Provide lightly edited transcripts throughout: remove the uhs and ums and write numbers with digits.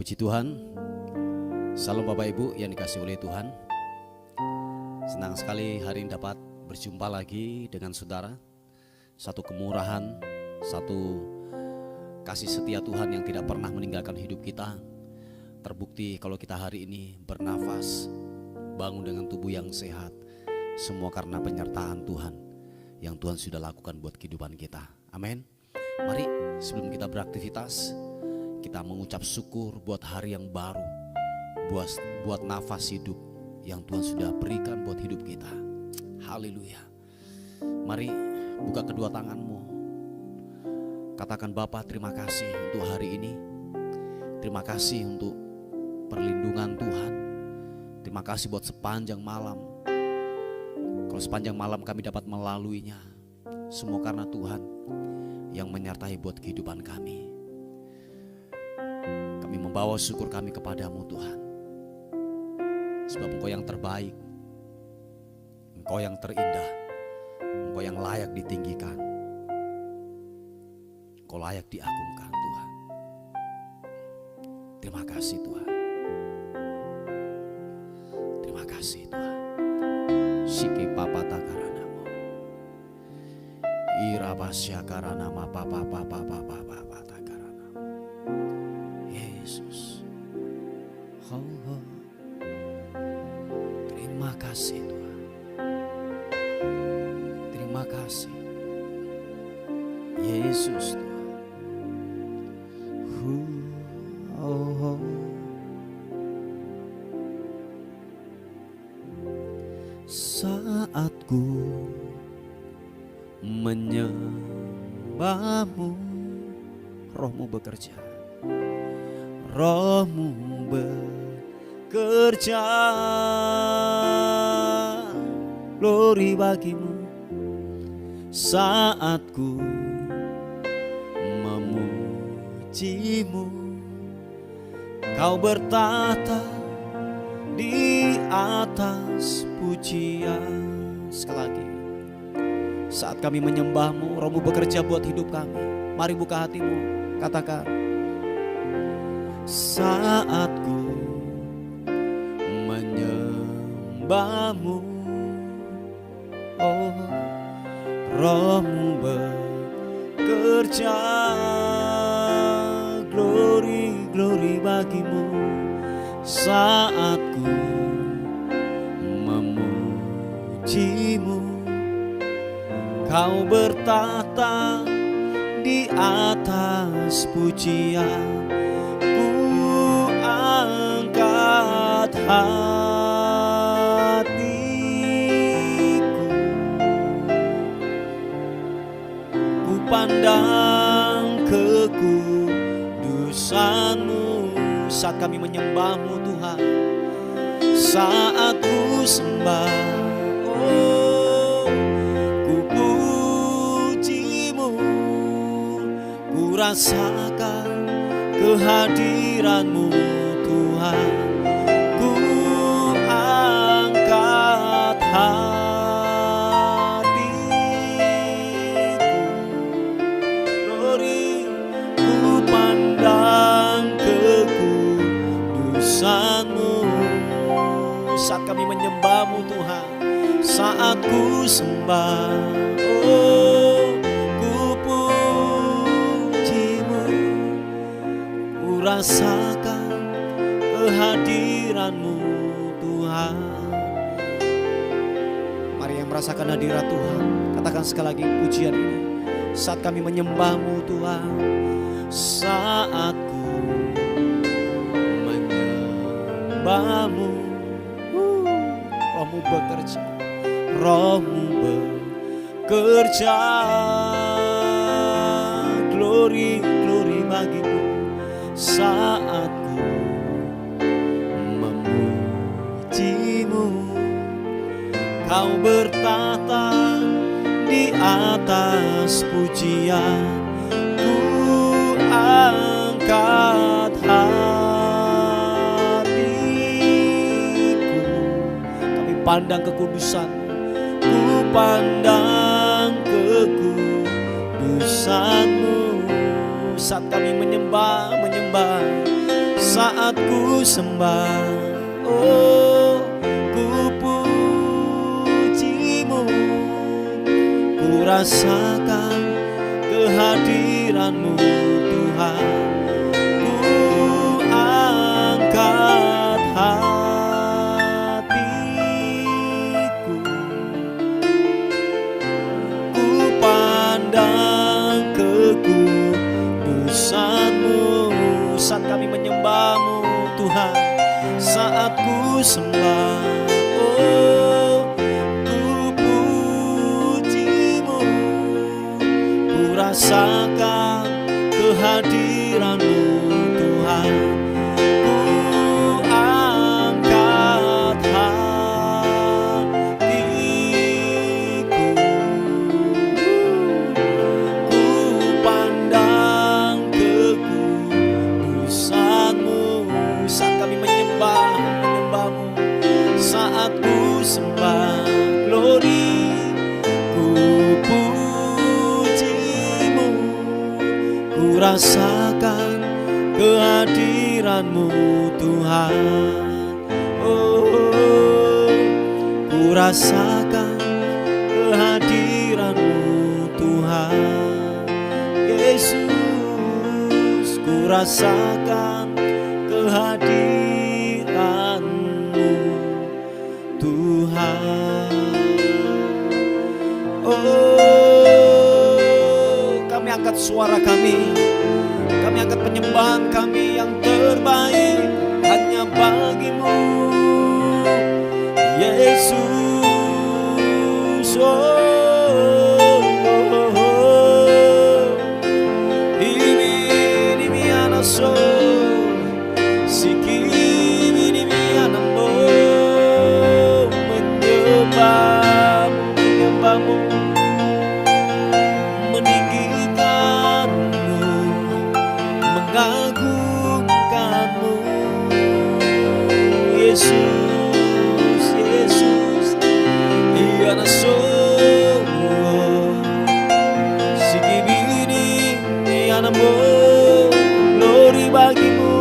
Puji Tuhan. Salam Bapak Ibu yang dikasihi oleh Tuhan. Senang sekali hari ini dapat berjumpa lagi dengan saudara. Satu kemurahan, satu kasih setia Tuhan yang tidak pernah meninggalkan hidup kita. Terbukti kalau kita hari ini bernafas, bangun dengan tubuh yang sehat, semua karena penyertaan Tuhan yang Tuhan sudah lakukan buat kehidupan kita. Amin. Mari sebelum kita beraktivitas, kita mengucap syukur buat hari yang baru, buat nafas hidup yang Tuhan sudah berikan buat hidup kita. Haleluya. Mari buka kedua tanganmu, katakan Bapa, terima kasih untuk hari ini. Terima kasih untuk perlindungan Tuhan. Terima kasih buat sepanjang malam. Kalau sepanjang malam kami dapat melaluinya, semua karena Tuhan yang menyertai buat kehidupan kami. Kami membawa syukur kami kepadamu Tuhan. Sebab Engkau yang terbaik, Engkau yang terindah, Engkau yang layak ditinggikan, Engkau layak diagungkan Tuhan. Terima kasih Tuhan. Terima kasih Tuhan. Siki papa takaranamo, irabasya karanama papa takaranamo. Yesus, oh. Terima kasih Tuhan. Terima kasih Yesus Tuhan. Oh. Saat ku menyembahmu, Rohmu bekerja, Rohmu bekerja, glory bagimu. Saat ku memujimu, Kau bertata di atas pujian. Sekali lagi, saat kami menyembahmu, Rohmu bekerja buat hidup kami. Mari buka hatimu, katakan. Saat ku menyembahmu, oh, Rohmu bekerja, glory, glory bagimu. Saat ku memujimu, Kau bertata di atas pujian. Ku angkat hatiku, ku pandang kekudusan-Mu. Saat kami menyembah-Mu Tuhan, saat ku sembah, oh, ku puji-Mu, ku rasakan kehadiran-Mu Tuhan. Ku angkat hatiku, glory, ku pandang kekudusan-Mu. Saat kami menyembah-Mu Tuhan, saat ku sembah, oh, ku puji-Mu, ku rasakan kehadiran-Mu Tuhan. Mari yang merasakan hadirat Tuhan, katakan sekali lagi pujian ini. Saat kami menyembah-Mu Tuhan, saat ku menyembah-Mu, Rohmu bekerja, Rohmu bekerja, glory, glory bagimu. Saat ku memuji-Mu, Kau bertata di atas pujian. Ku angkat hatiku, kami pandang kekudusan-Mu. Ku pandang kekudusan-Mu. Saat kami menyembah, saat ku sembah, oh ku pujimu, ku rasakan kehadiranmu Tuhan, ku angkat hatiku, ku pandang kekudusan-Mu. Saat kami menyembah-Mu Tuhan, saat ku sembah, oh ku pujimu, ku rasakan kehadiran-Mu Tuhan, ku angkat hatiku, ku pandang kekudusan-Mu. Saat kami menyembah-Mu, saat ku sembah, glory, ku pujimu, ku rasakan kehadiran-Mu Tuhan, oh ku rasakan kehadiran-Mu Tuhan. Yesus, ku rasakan kehadiran-Mu Tuhan. Oh, kami angkat suara kami angkat penyembahan kami yang terbaik hanya bagi-Mu, Yesus. Oh, ini anaso menyembah-Mu, meninggikan-Mu, mengagungkan-Mu, Yesus, Yesus. Iya naso sigibini ianamo, glory bagi-Mu,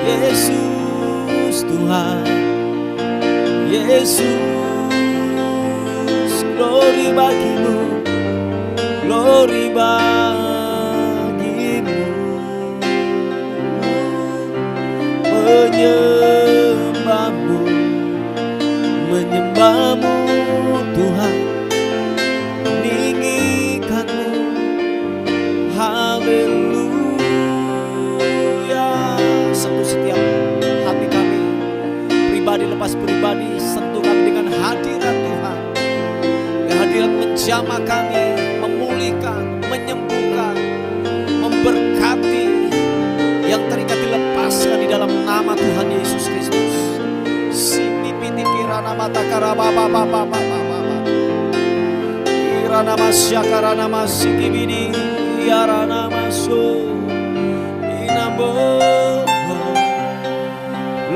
Yesus Tuhan, Yesus, glory bagi-Mu, glory bagi-Mu, menyembah-Mu, menyembah-Mu Tuhan, meninggikan-Mu, haleluya. Sentuh setiap hati kami, pribadi lepas pribadi, sentuh kami dengan hadirat Tuhan. Kehadirat menjamah kami, memulihkan, menyembuhkan, memberkati, yang terikat dilepaskan di dalam nama Tuhan Yesus Kristus. Sini piti kirana mata karaba baba baba baba, kirana masya karana masiki bini, yarana masu inambo.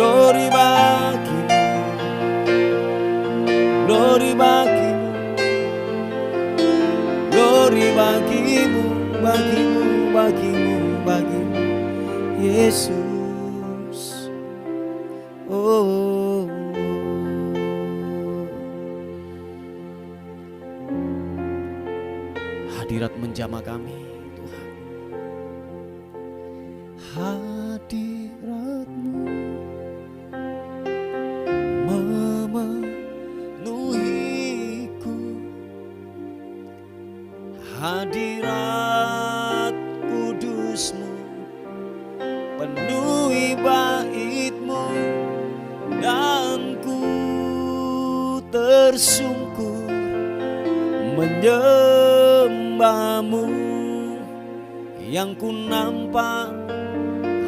Glory bagi-Mu, glory bagi-Mu, glory bagi-Mu, bagi-Mu, bagi-Mu, bagi-Mu, Yesus. Oh, hadirat menjamah kami Tuhan, hadirat-Mu memenuhiku, hadirat kudus-Mu penuhi bait-Mu, dan ku tersungkur menyembah-Mu. Yang ku nampak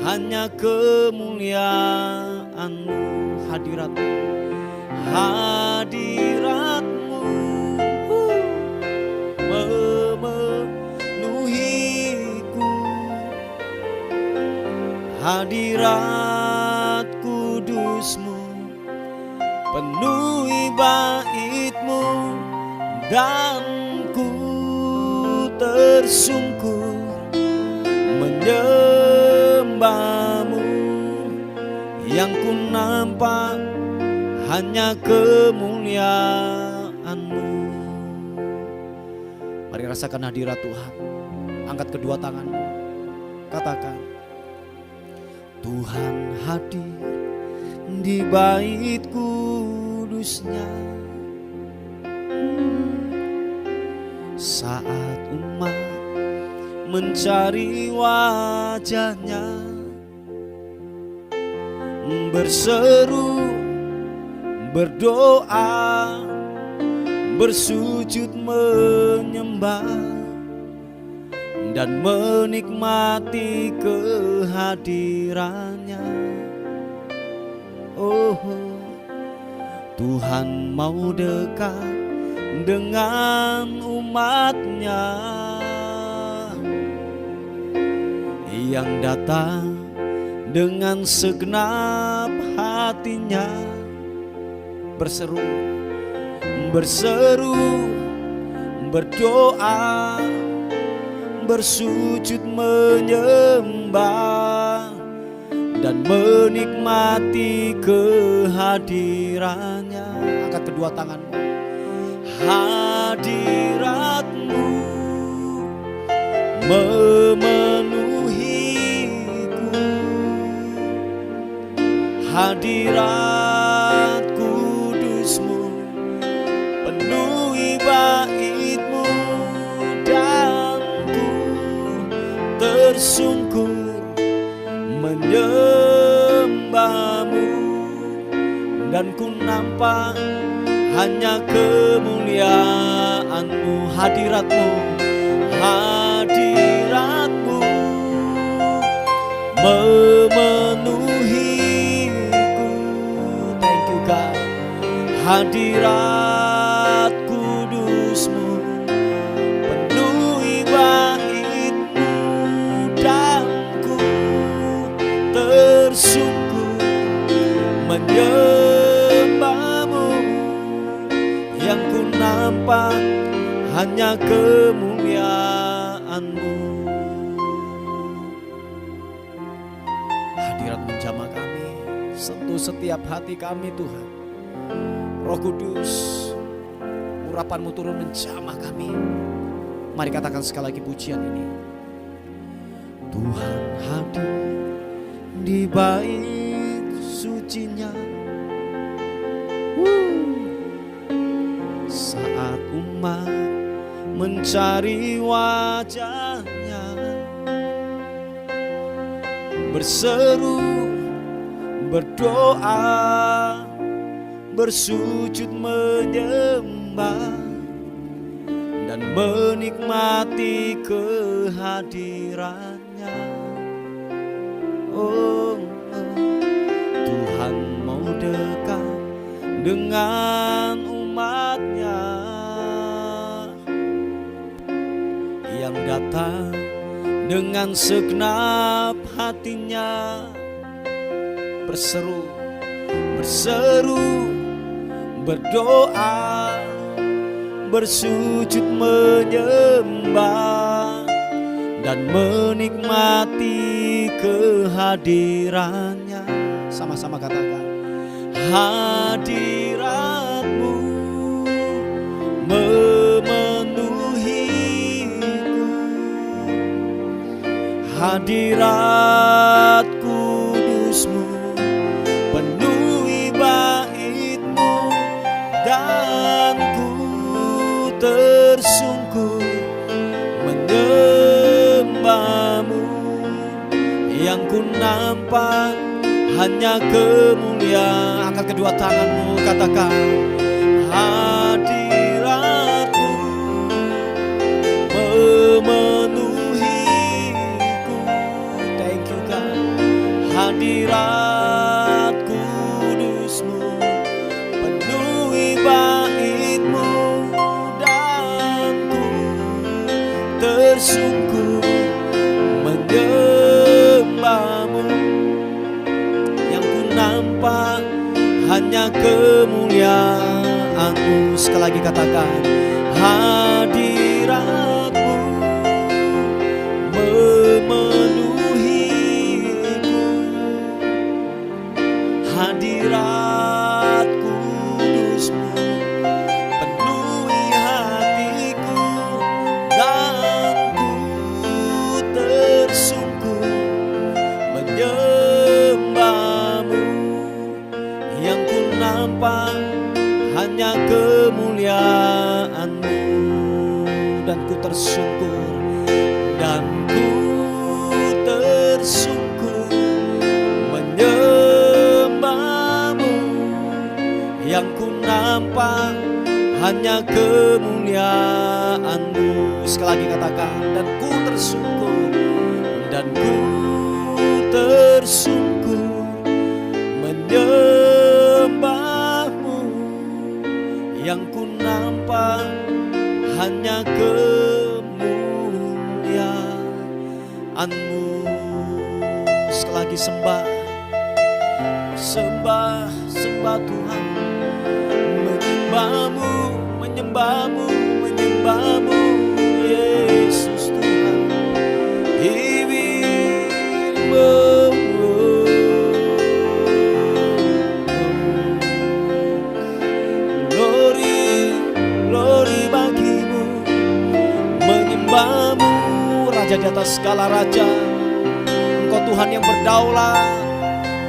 hanya kemuliaan-Mu, hadirat-Mu, hadirat-Mu memenuhiku, hadirat kudus-Mu penuhi bait-Mu, dan ku tersungkur menyembahmu. Yang ku nampak hanya kemuliaan-Mu. Mari rasakan hadirat Tuhan. Angkat kedua tanganmu, katakan, Tuhan hadir di bait kudusnya. Saat umat mencari wajahnya, berseru, berdoa, bersujud menyembah, dan menikmati kehadirannya. Oh, Tuhan mau dekat dengan umatnya yang datang dengan segenap hatinya, berseru, berdoa, bersujud menyembah, dan menikmati kehadirannya. Angkat kedua tanganmu. Hadirat-Mu memenuhiku, hadirat kudus-Mu penuhi bait-Mu, dan ku tersungkur menyembah-Mu, dan ku nampak hanya kemuliaan-Mu. Hadirat-Mu, hadirat-Mu memenuhiku. Thank you God. Hadirat kudus-Mu penuhi bait-Mu, dan ku tersungkur menyembah-Mu. Yang ku nampak hanya kemuliaan-Mu. Hadirat menjamah kami, sentuh setiap hati kami Tuhan. Roh Kudus, urapan-Mu turun menjamah kami. Mari katakan sekali lagi pujian ini. Tuhan hadir di bait sucinya. Saat umat mencari wajahnya, berseru, berdoa, bersujud menyembah, dan menikmati kehadirannya. Oh, Tuhan mau dekat dengan umatnya yang datang dengan segenap hatinya, berseru, berdoa, bersujud menyembah, dan menikmati kehadirannya. Sama-sama katakan, hadirat-Mu memenuhiku, hadirat kudus-Mu penuhi bait-Mu, dan ku tersungkur menyembah-Mu. Yang ku nampak hanya kemuliaan. Angkat kedua tanganmu, katakan, hadirat-Mu memenuhiku. Thank you God. Hadirat kudus-Mu penuhi bait-Mu, dan ku tersungkur menyembah-Mu. Yang ku nampak hanya kemuliaan-Mu. Sekali lagi katakan, hadirat-Mu tersungkur, dan ku tersungkur menyembahmu. Yang ku nampak hanya kemuliaan-Mu. Sekali lagi katakan, dan ku tersungkur, dan ku tersungkur menyembahmu. Yang ku nampak hanya kemuliaan-Mu. Sekali lagi sembah, sembah, sembah Tuhan. Menyembahmu, menyembahmu, menyembahmu, Yesus Tuhan. Glory, glory bagimu. Menyembahmu, Raja di atas segala raja. Engkau Tuhan yang berdaulat,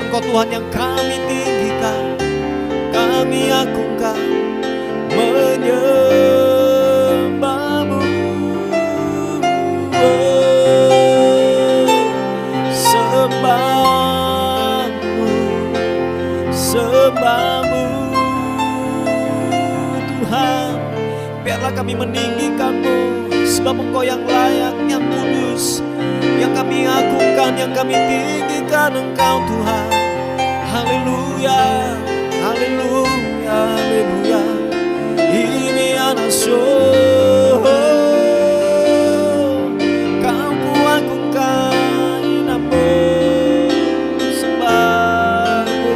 Engkau Tuhan yang kami tinggikan, kami agungkan. Menyembahmu, sembahmu, sembahmu Tuhan. Biarlah kami meninggikan-Mu, sebab Engkau yang layak, yang kudus, yang kami agungkan, yang kami tinggikan Engkau Tuhan. Haleluya, haleluya, haleluya. Ini anak Kau kuagungkan nama sembahmu,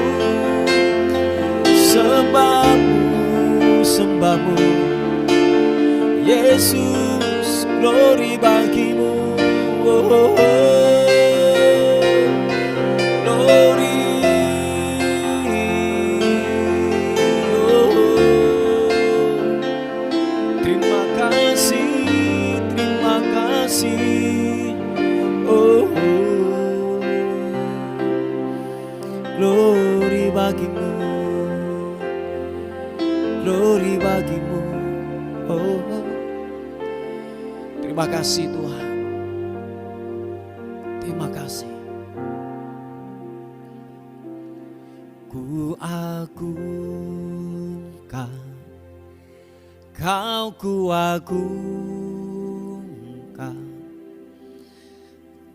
sembahmu, sembahmu. Yesus, glory bagimu. Glory. Glory bagimu, glory bagimu. Oh, terima kasih Tuhan, terima kasih. Ku agungkan, Kau ku agungkan,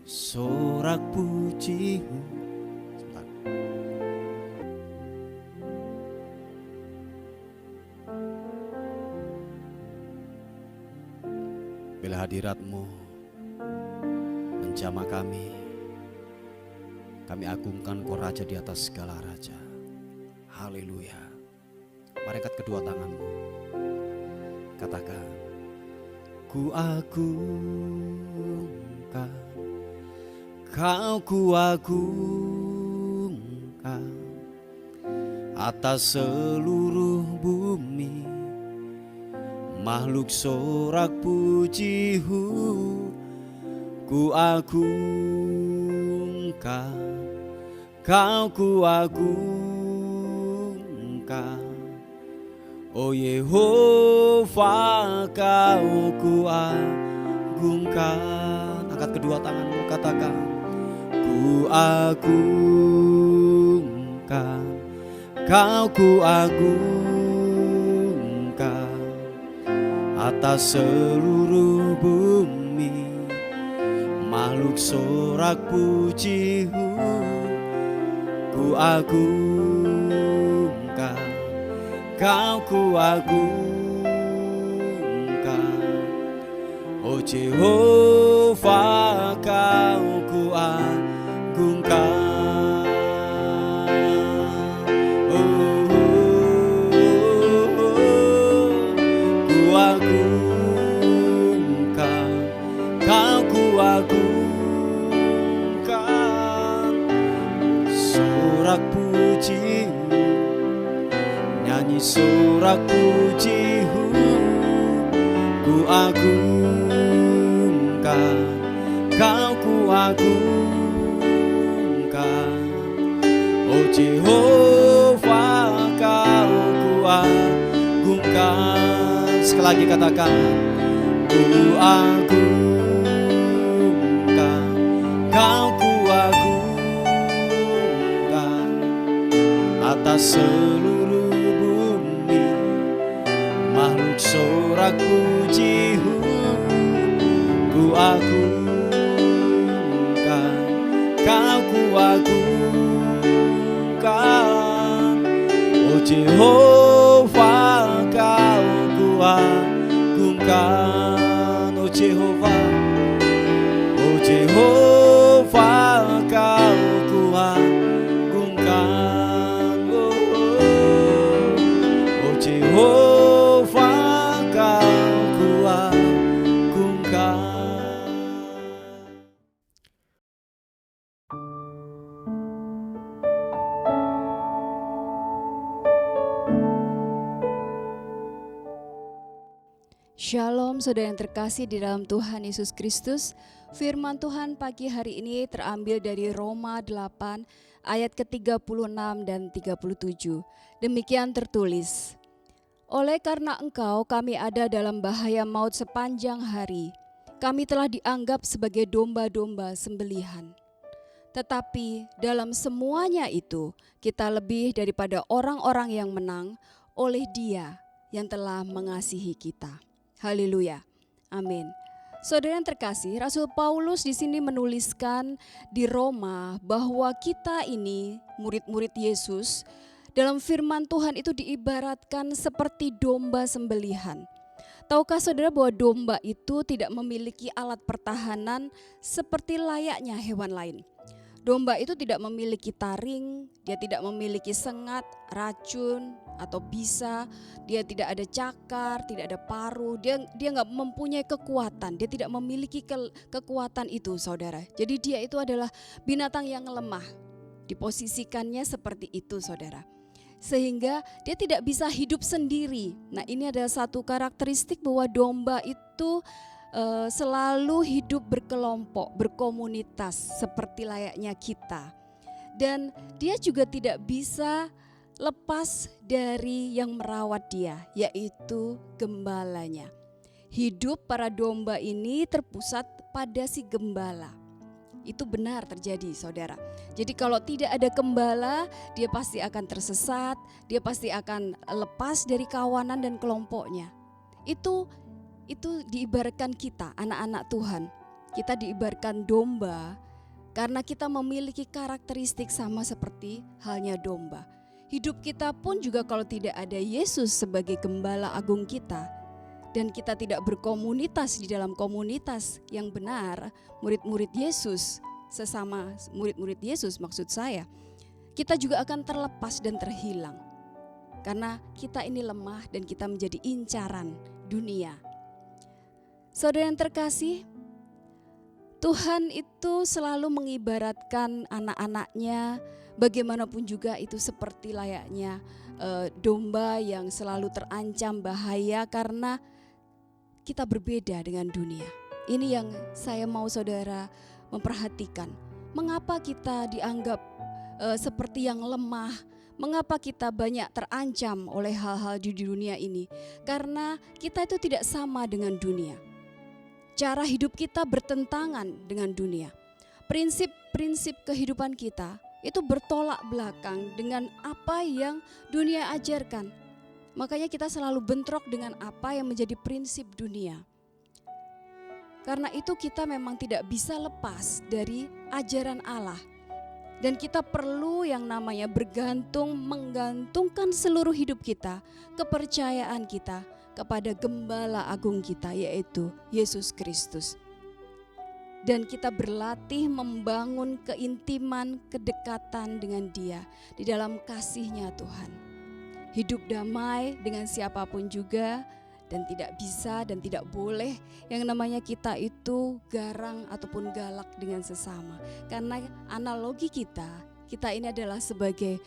sorak pujimu. Bila hadirat-Mu menjamah kami agungkan Kau Raja di atas segala raja. Haleluya. Mari angkat kedua tanganmu, katakan, ku agungkan, Kau ku agungkan atas seluruh bumi. Makhluk sorak pujihu, ku agungkan, Kau ku agungkan. Oh Yehova, Kau ku agungkan. Angkat kedua tanganmu, katakan, ku agungkan, Kau ku agungkan atas seluruh bumi. Makhluk sorak pujihu, ku agungkan, Kau ku agungkan. Oh Jehovah, Kau ku agungkan. Sorak pujihu, nyanyi sorak pujihu, ku agungkan, Kau ku agungkan. Oh Jehovah, Kau ku agungkan. Sekali lagi katakan, Ku agungkan, Kau ku agungkan atas seluruh bumi, makhluk sorak pujimu. Ku agungkan, Kau ku agungkan, oh Jehovah, Kau ku agungkan, oh Jehovah, oh Jehovah, Kau ku agungkan, oh Jehovah, Kau ku agungkan. Shalom saudara yang terkasih di dalam Tuhan Yesus Kristus. Firman Tuhan pagi hari ini terambil dari Roma 8 ayat ke-36 dan 37. Demikian tertulis, oleh karena engkau kami ada dalam bahaya maut sepanjang hari. Kami telah dianggap sebagai domba-domba sembelihan. Tetapi dalam semuanya itu kita lebih daripada orang-orang yang menang oleh Dia yang telah mengasihi kita. Haleluya. Amin. Saudara yang terkasih, Rasul Paulus di sini menuliskan di Roma bahwa kita ini murid-murid Yesus dalam firman Tuhan itu diibaratkan seperti domba sembelihan. Tahukah saudara bahwa domba itu tidak memiliki alat pertahanan seperti layaknya hewan lain? Domba itu tidak memiliki taring, dia tidak memiliki sengat, racun, atau bisa, dia tidak ada cakar, tidak ada paruh, dia nggak mempunyai kekuatan, dia tidak memiliki kekuatan itu saudara. Jadi dia itu adalah binatang yang lemah, diposisikannya seperti itu saudara. Sehingga dia tidak bisa hidup sendiri. Nah ini adalah satu karakteristik bahwa domba itu selalu hidup berkelompok, berkomunitas seperti layaknya kita. Dan dia juga tidak bisa lepas dari yang merawat dia, yaitu gembalanya. Hidup para domba ini terpusat pada si gembala. Itu benar terjadi saudara. Jadi kalau tidak ada gembala, dia pasti akan tersesat, dia pasti akan lepas dari kawanan dan kelompoknya. Itu diibaratkan kita, anak-anak Tuhan. Kita diibaratkan domba karena kita memiliki karakteristik sama seperti halnya domba. Hidup kita pun juga kalau tidak ada Yesus sebagai gembala agung kita, dan kita tidak berkomunitas di dalam komunitas yang benar, murid-murid Yesus, sesama murid-murid Yesus maksud saya, kita juga akan terlepas dan terhilang. Karena kita ini lemah dan kita menjadi incaran dunia. Saudara yang terkasih, Tuhan itu selalu mengibaratkan anak-anaknya, bagaimanapun juga itu seperti layaknya domba yang selalu terancam bahaya karena kita berbeda dengan dunia. Ini yang saya mau saudara memperhatikan. Mengapa kita dianggap seperti yang lemah? Mengapa kita banyak terancam oleh hal-hal di dunia ini? Karena kita itu tidak sama dengan dunia. Cara hidup kita bertentangan dengan dunia. Prinsip-prinsip kehidupan kita itu bertolak belakang dengan apa yang dunia ajarkan. Makanya kita selalu bentrok dengan apa yang menjadi prinsip dunia. Karena itu kita memang tidak bisa lepas dari ajaran Allah. Dan kita perlu yang namanya menggantungkan seluruh hidup kita, kepercayaan kita kepada Gembala Agung kita, yaitu Yesus Kristus. Dan kita berlatih membangun keintiman, kedekatan dengan Dia di dalam kasih-Nya Tuhan. Hidup damai dengan siapapun juga, dan tidak bisa dan tidak boleh yang namanya kita itu garang ataupun galak dengan sesama. Karena analogi kita ini adalah sebagai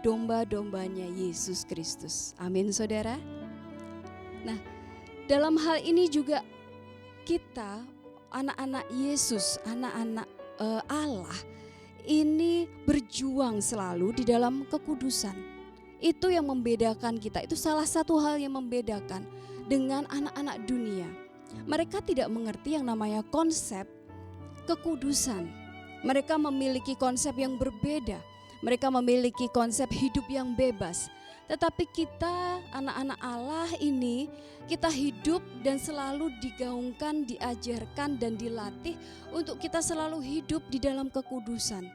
domba-dombanya Yesus Kristus. Amin saudara. Nah, dalam hal ini juga kita anak-anak Yesus, anak-anak Allah ini berjuang selalu di dalam kekudusan. Itu yang membedakan kita, itu salah satu hal yang membedakan dengan anak-anak dunia. Mereka tidak mengerti yang namanya konsep kekudusan. Mereka memiliki konsep yang berbeda. Mereka memiliki konsep hidup yang bebas. Tetapi kita anak-anak Allah ini, kita hidup dan selalu digaungkan, diajarkan dan dilatih untuk kita selalu hidup di dalam kekudusan.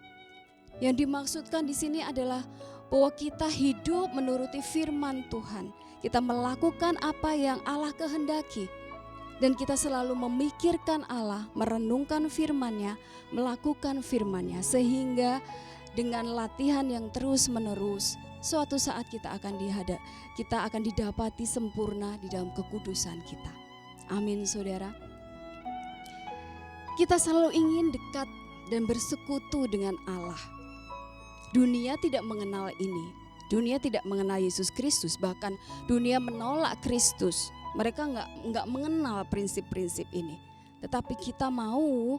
Yang dimaksudkan di sini adalah bahwa kita hidup menuruti firman Tuhan. Kita melakukan apa yang Allah kehendaki. Dan kita selalu memikirkan Allah, merenungkan firman-Nya, melakukan firman-Nya. Sehingga dengan latihan yang terus-menerus, suatu saat kita akan didapati sempurna di dalam kekudusan kita. Amin saudara. Kita selalu ingin dekat dan bersekutu dengan Allah. Dunia tidak mengenal ini. Dunia tidak mengenal Yesus Kristus, bahkan dunia menolak Kristus. Mereka nggak mengenal prinsip-prinsip ini. Tetapi kita mau,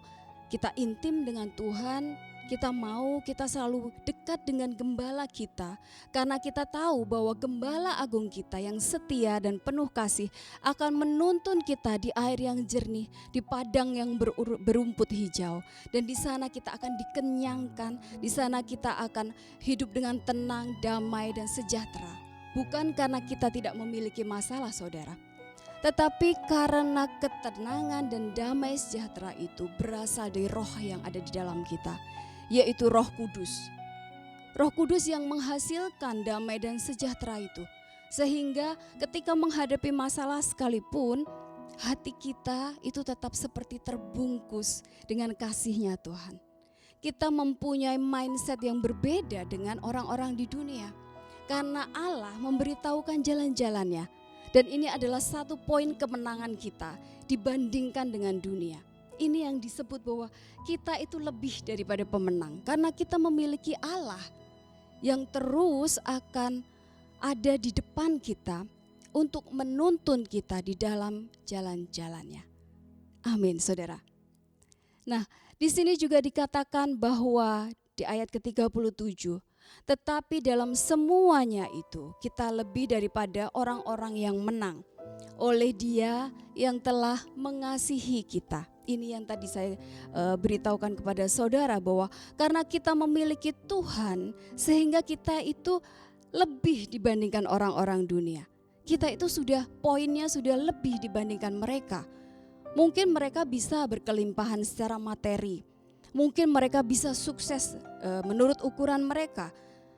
kita intim dengan Tuhan, kita selalu dekat dengan gembala kita. Karena kita tahu bahwa gembala agung kita yang setia dan penuh kasih akan menuntun kita di air yang jernih, di padang yang berumput hijau. Dan di sana kita akan dikenyangkan, di sana kita akan hidup dengan tenang, damai dan sejahtera. Bukan karena kita tidak memiliki masalah saudara, tetapi karena ketenangan dan damai sejahtera itu berasal dari roh yang ada di dalam kita, yaitu Roh Kudus. Roh Kudus yang menghasilkan damai dan sejahtera itu. Sehingga ketika menghadapi masalah sekalipun, hati kita itu tetap seperti terbungkus dengan kasih-Nya Tuhan. Kita mempunyai mindset yang berbeda dengan orang-orang di dunia. Karena Allah memberitahukan jalan-jalan-Nya. Dan ini adalah satu poin kemenangan kita dibandingkan dengan dunia. Ini yang disebut bahwa kita itu lebih daripada pemenang. Karena kita memiliki Allah yang terus akan ada di depan kita untuk menuntun kita di dalam jalan-jalannya. Amin saudara. Nah di sini juga dikatakan bahwa di ayat ke-37, tetapi dalam semuanya itu kita lebih daripada orang-orang yang menang oleh Dia yang telah mengasihi kita. Ini yang tadi saya beritahukan kepada saudara bahwa karena kita memiliki Tuhan sehingga kita itu lebih dibandingkan orang-orang dunia. Kita itu poinnya sudah lebih dibandingkan mereka. Mungkin mereka bisa berkelimpahan secara materi. Mungkin mereka bisa sukses menurut ukuran mereka.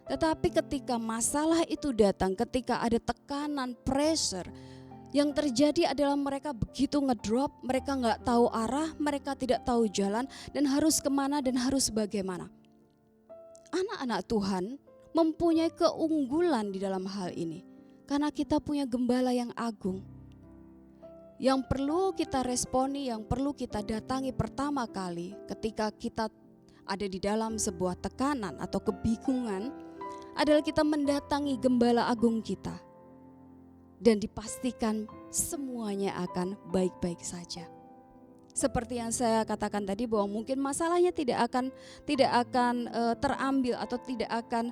Tetapi ketika masalah itu datang, ketika ada tekanan, pressure, yang terjadi adalah mereka begitu ngedrop, mereka gak tahu arah, mereka tidak tahu jalan dan harus kemana dan harus bagaimana. Anak-anak Tuhan mempunyai keunggulan di dalam hal ini. Karena kita punya gembala yang agung. Yang perlu kita responi, yang perlu kita datangi pertama kali ketika kita ada di dalam sebuah tekanan atau kebingungan adalah kita mendatangi gembala agung kita. Dan dipastikan semuanya akan baik-baik saja. Seperti yang saya katakan tadi bahwa mungkin masalahnya tidak akan terambil atau tidak akan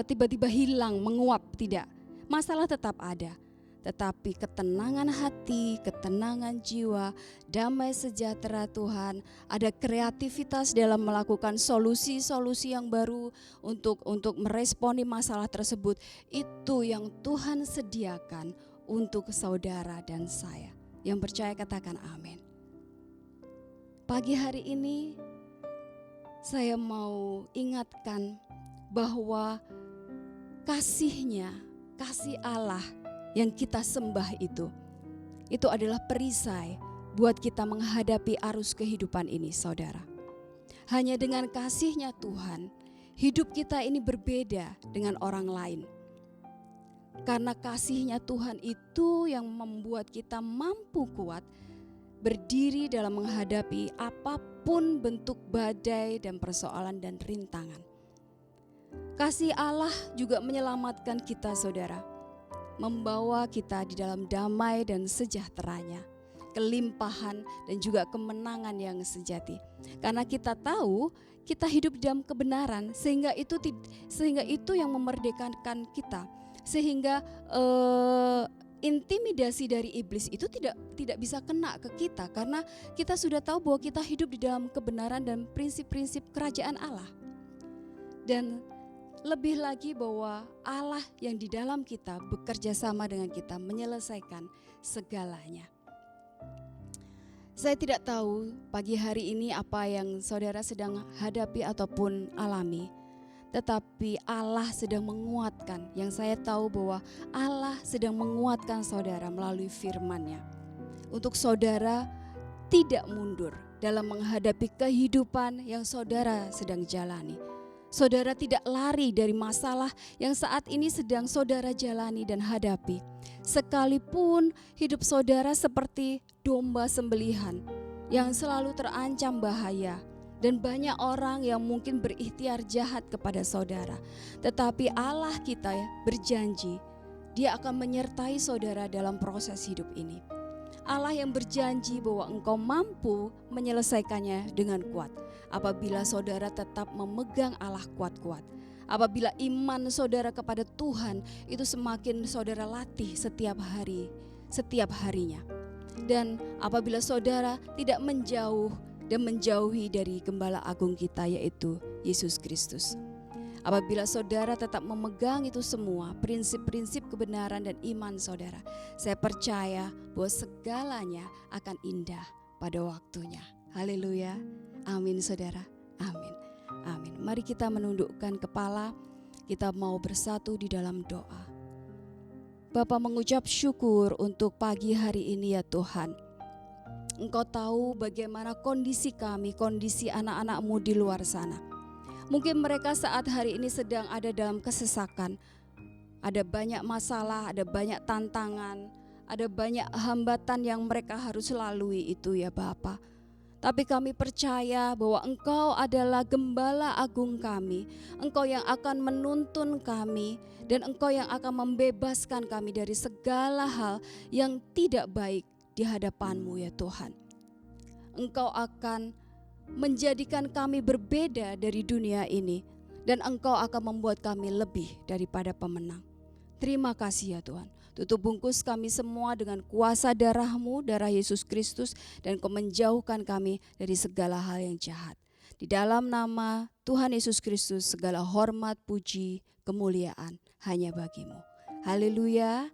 tiba-tiba hilang, menguap, tidak. Masalah tetap ada. Tetapi ketenangan hati, ketenangan jiwa, damai sejahtera Tuhan, ada kreativitas dalam melakukan solusi-solusi yang baru untuk meresponi masalah tersebut. Itu yang Tuhan sediakan untuk saudara dan saya. Yang percaya katakan amin. Pagi hari ini saya mau ingatkan bahwa kasih Allah yang kita sembah itu adalah perisai buat kita menghadapi arus kehidupan ini saudara. Hanya dengan kasih-Nya Tuhan, hidup kita ini berbeda dengan orang lain. Karena kasih-Nya Tuhan itu yang membuat kita mampu kuat berdiri dalam menghadapi apapun bentuk badai dan persoalan dan rintangan. Kasih Allah juga menyelamatkan kita saudara. Membawa kita di dalam damai dan sejahteranya, kelimpahan dan juga kemenangan yang sejati. Karena kita tahu kita hidup dalam kebenaran sehingga itu yang memerdekakan kita. Sehingga intimidasi dari iblis itu tidak bisa kena ke kita, karena kita sudah tahu bahwa kita hidup di dalam kebenaran dan prinsip-prinsip kerajaan Allah. Dan lebih lagi bahwa Allah yang di dalam kita bekerja sama dengan kita menyelesaikan segalanya. Saya tidak tahu pagi hari ini apa yang saudara sedang hadapi ataupun alami, tetapi Allah sedang menguatkan. Yang saya tahu bahwa Allah sedang menguatkan saudara melalui firman-Nya, untuk saudara tidak mundur dalam menghadapi kehidupan yang saudara sedang jalani. Saudara tidak lari dari masalah yang saat ini sedang saudara jalani dan hadapi. Sekalipun hidup saudara seperti domba sembelihan yang selalu terancam bahaya, dan banyak orang yang mungkin berikhtiar jahat kepada saudara, tetapi Allah kita berjanji Dia akan menyertai saudara dalam proses hidup ini. Allah yang berjanji bahwa engkau mampu menyelesaikannya dengan kuat apabila saudara tetap memegang Allah kuat-kuat. Apabila iman saudara kepada Tuhan itu semakin saudara latih setiap hari, setiap harinya. Dan apabila saudara tidak menjauh dan menjauhi dari Gembala Agung kita, yaitu Yesus Kristus. Apabila saudara tetap memegang itu semua, prinsip-prinsip kebenaran dan iman saudara, saya percaya bahwa segalanya akan indah pada waktunya. Haleluya. Amin saudara. Amin. Amin. Mari kita menundukkan kepala, kita mau bersatu di dalam doa. Bapa, mengucap syukur untuk pagi hari ini ya Tuhan. Engkau tahu bagaimana kondisi kami, kondisi anak-anak-Mu di luar sana. Mungkin mereka saat hari ini sedang ada dalam kesesakan. Ada banyak masalah, ada banyak tantangan, ada banyak hambatan yang mereka harus lalui itu ya Bapa. Tapi kami percaya bahwa Engkau adalah Gembala Agung kami. Engkau yang akan menuntun kami, dan Engkau yang akan membebaskan kami dari segala hal yang tidak baik di hadapan-Mu ya Tuhan. Engkau akan menjadikan kami berbeda dari dunia ini, dan Engkau akan membuat kami lebih daripada pemenang. Terima kasih ya Tuhan. Tutup bungkus kami semua dengan kuasa darah-Mu, darah Yesus Kristus, dan Kau menjauhkan kami dari segala hal yang jahat. Di dalam nama Tuhan Yesus Kristus, segala hormat, puji, kemuliaan hanya bagi-Mu. Haleluya.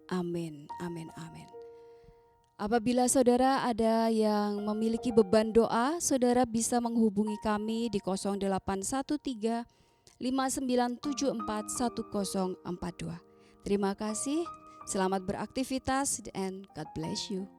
Amin, amin, amin. Apabila saudara ada yang memiliki beban doa, saudara bisa menghubungi kami di 0813 5974 1042. Terima kasih, selamat beraktivitas, and God bless you.